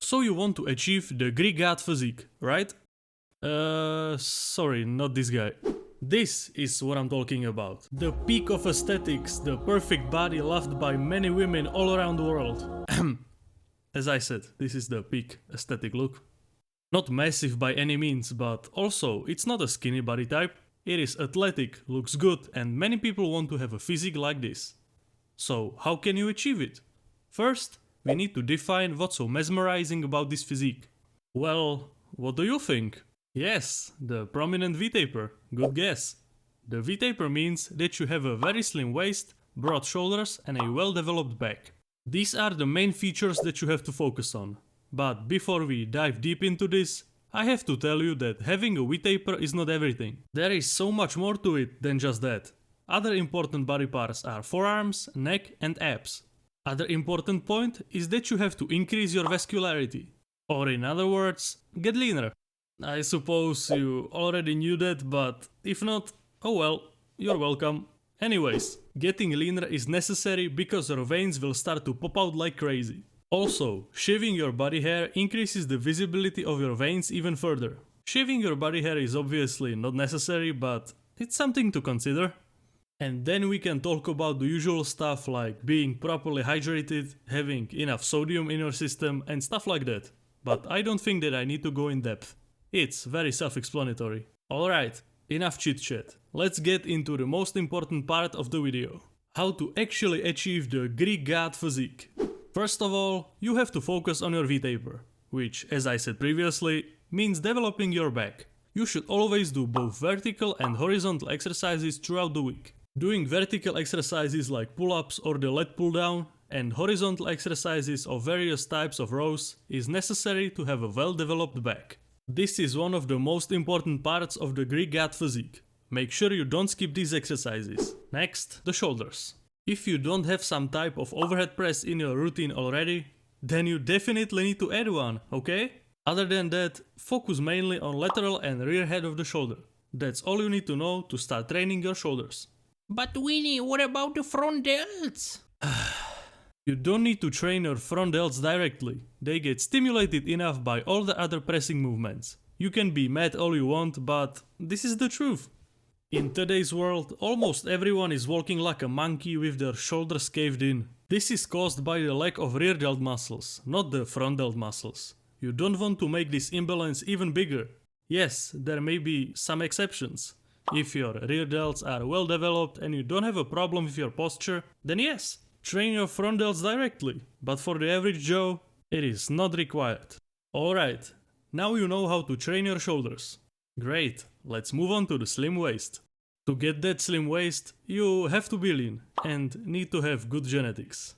So you want to achieve the Greek god physique, right? Sorry, not this guy. This is what I'm talking about. The peak of aesthetics, the perfect body loved by many women all around the world. As I said, this is the peak aesthetic look. Not massive by any means, but also it's not a skinny body type. It is athletic, looks good, and many people want to have a physique like this. So how can you achieve it? First, we need to define what's so mesmerizing about this physique. Well, what do you think? Yes, the prominent V-taper. Good guess. The V-taper means that you have a very slim waist, broad shoulders and a well-developed back. These are the main features that you have to focus on. But before we dive deep into this, I have to tell you that having a V-taper is not everything. There is so much more to it than just that. Other important body parts are forearms, neck and abs. Other important point is that you have to increase your vascularity. Or in other words, get leaner. I suppose you already knew that, but if not, oh well, you're welcome. Anyways, getting leaner is necessary because your veins will start to pop out like crazy. Also, shaving your body hair increases the visibility of your veins even further. Shaving your body hair is obviously not necessary, but it's something to consider. And then we can talk about the usual stuff like being properly hydrated, having enough sodium in your system and stuff like that. But I don't think that I need to go in depth. It's very self-explanatory. Alright, enough chit-chat. Let's get into the most important part of the video. How to actually achieve the Greek god physique. First of all, you have to focus on your V-taper, which, as I said previously, means developing your back. You should always do both vertical and horizontal exercises throughout the week. Doing vertical exercises like pull-ups or the leg pull-down and horizontal exercises of various types of rows is necessary to have a well-developed back. This is one of the most important parts of the Greek god physique. Make sure you don't skip these exercises. Next, the shoulders. If you don't have some type of overhead press in your routine already, then you definitely need to add one, okay? Other than that, focus mainly on lateral and rear head of the shoulder. That's all you need to know to start training your shoulders. But Winnie, what about the front delts? You don't need to train your front delts directly. They get stimulated enough by all the other pressing movements. You can be mad all you want, but this is the truth. In today's world, almost everyone is walking like a monkey with their shoulders caved in. This is caused by the lack of rear delt muscles, not the front delt muscles. You don't want to make this imbalance even bigger. Yes, there may be some exceptions. If your rear delts are well developed and you don't have a problem with your posture, then yes, train your front delts directly, but for the average Joe, it is not required. Alright, now you know how to train your shoulders. Great, let's move on to the slim waist. To get that slim waist, you have to be lean and need to have good genetics.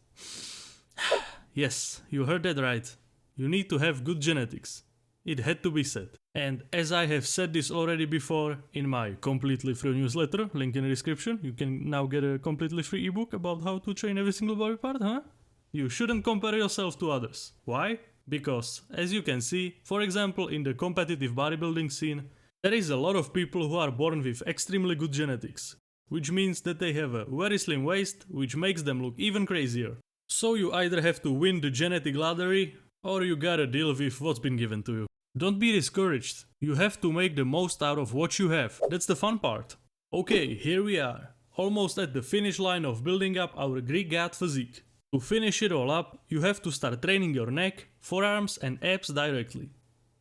Yes, you heard that right. You need to have good genetics. It had to be said. And as I have said this already before in my completely free newsletter, link in the description, you can now get a completely free ebook about how to train every single body part, huh? You shouldn't compare yourself to others. Why? Because, as you can see, for example in the competitive bodybuilding scene, there is a lot of people who are born with extremely good genetics, which means that they have a very slim waist, which makes them look even crazier. So you either have to win the genetic lottery, or you gotta deal with what's been given to you. Don't be discouraged, you have to make the most out of what you have, that's the fun part. Okay, here we are, almost at the finish line of building up our Greek god physique. To finish it all up, you have to start training your neck, forearms and abs directly.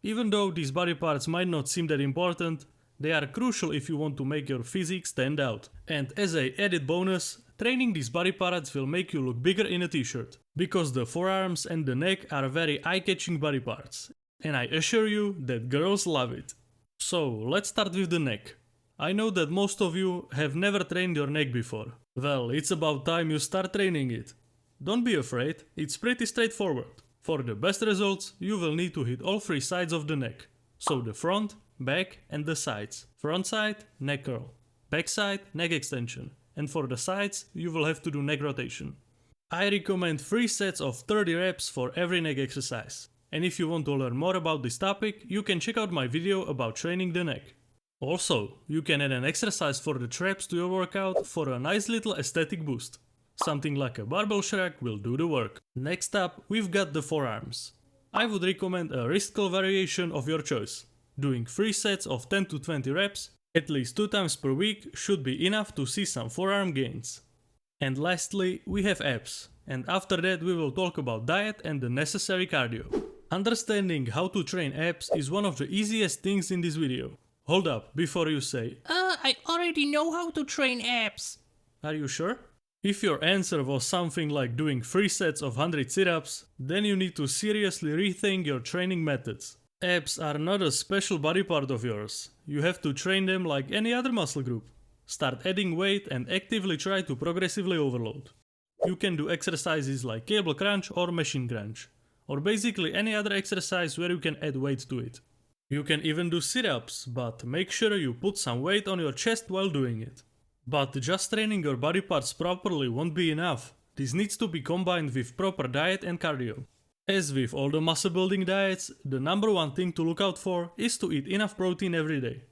Even though these body parts might not seem that important, they are crucial if you want to make your physique stand out. And as an added bonus, training these body parts will make you look bigger in a t-shirt. Because the forearms and the neck are very eye-catching body parts. And I assure you that girls love it. So let's start with the neck. I know that most of you have never trained your neck before. Well, it's about time you start training it. Don't be afraid, it's pretty straightforward. For the best results, you will need to hit all three sides of the neck. So the front, back and the sides. Front side, neck curl. Back side, neck extension. And for the sides, you will have to do neck rotation. I recommend 3 sets of 30 reps for every neck exercise. And if you want to learn more about this topic, you can check out my video about training the neck. Also, you can add an exercise for the traps to your workout for a nice little aesthetic boost. Something like a barbell shrug will do the work. Next up, we've got the forearms. I would recommend a wrist curl variation of your choice. Doing 3 sets of 10 to 20 reps, at least 2 times per week, should be enough to see some forearm gains. And lastly, we have abs, and after that we will talk about diet and the necessary cardio. Understanding how to train abs is one of the easiest things in this video. Hold up, before you say, I already know how to train abs. are you sure? If your answer was something like doing 3 sets of 100 sit-ups, then you need to seriously rethink your training methods. Abs are not a special body part of yours. You have to train them like any other muscle group. Start adding weight and actively try to progressively overload. You can do exercises like cable crunch or machine crunch, or basically any other exercise where you can add weight to it. You can even do sit-ups, but make sure you put some weight on your chest while doing it. But just training your body parts properly won't be enough. This needs to be combined with proper diet and cardio. As with all the muscle building diets, the number one thing to look out for is to eat enough protein every day.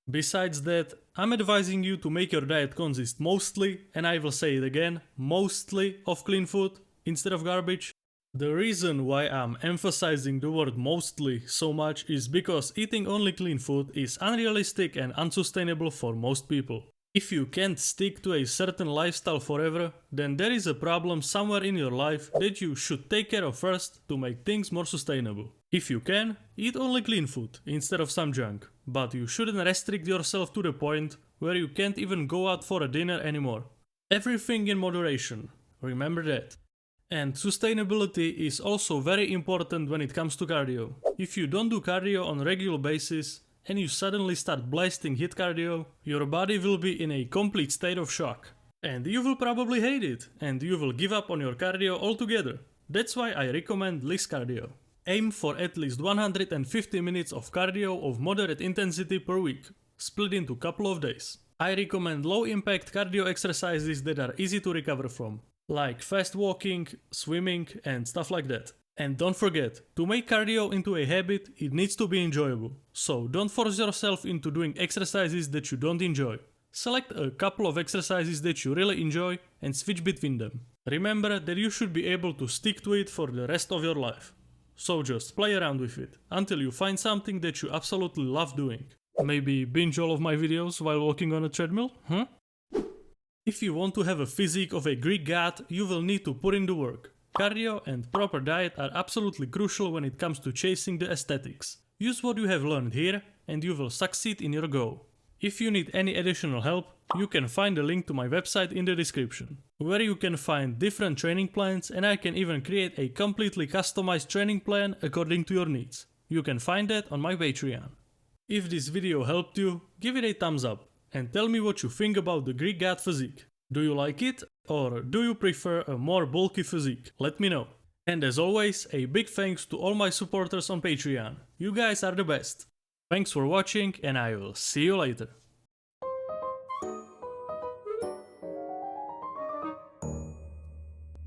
Besides that, I'm advising you to make your diet consist mostly, and I will say it again, mostly of clean food instead of garbage. The reason why I'm emphasizing the word mostly so much is because eating only clean food is unrealistic and unsustainable for most people. If you can't stick to a certain lifestyle forever, then there is a problem somewhere in your life that you should take care of first to make things more sustainable. If you can, eat only clean food instead of some junk, but you shouldn't restrict yourself to the point where you can't even go out for a dinner anymore. Everything in moderation, remember that. And sustainability is also very important when it comes to cardio. If you don't do cardio on a regular basis, and you suddenly start blasting HIIT cardio, your body will be in a complete state of shock. And you will probably hate it, and you will give up on your cardio altogether. That's why I recommend less cardio. Aim for at least 150 minutes of cardio of moderate intensity per week, split into a couple of days. I recommend low impact cardio exercises that are easy to recover from, like fast walking, swimming, and stuff like that. And don't forget, to make cardio into a habit, it needs to be enjoyable. So don't force yourself into doing exercises that you don't enjoy. Select a couple of exercises that you really enjoy and switch between them. Remember that you should be able to stick to it for the rest of your life. So just play around with it, until you find something that you absolutely love doing. Maybe binge all of my videos while walking on a treadmill, huh? If you want to have a physique of a Greek god, you will need to put in the work. Cardio and proper diet are absolutely crucial when it comes to chasing the aesthetics. Use what you have learned here and you will succeed in your goal. If you need any additional help, you can find a link to my website in the description, where you can find different training plans, and I can even create a completely customized training plan according to your needs. You can find that on my Patreon. If this video helped you, give it a thumbs up and tell me what you think about the Greek god physique. Do you like it? Or do you prefer a more bulky physique? Let me know. And as always, a big thanks to all my supporters on Patreon. You guys are the best. Thanks for watching and I will see you later.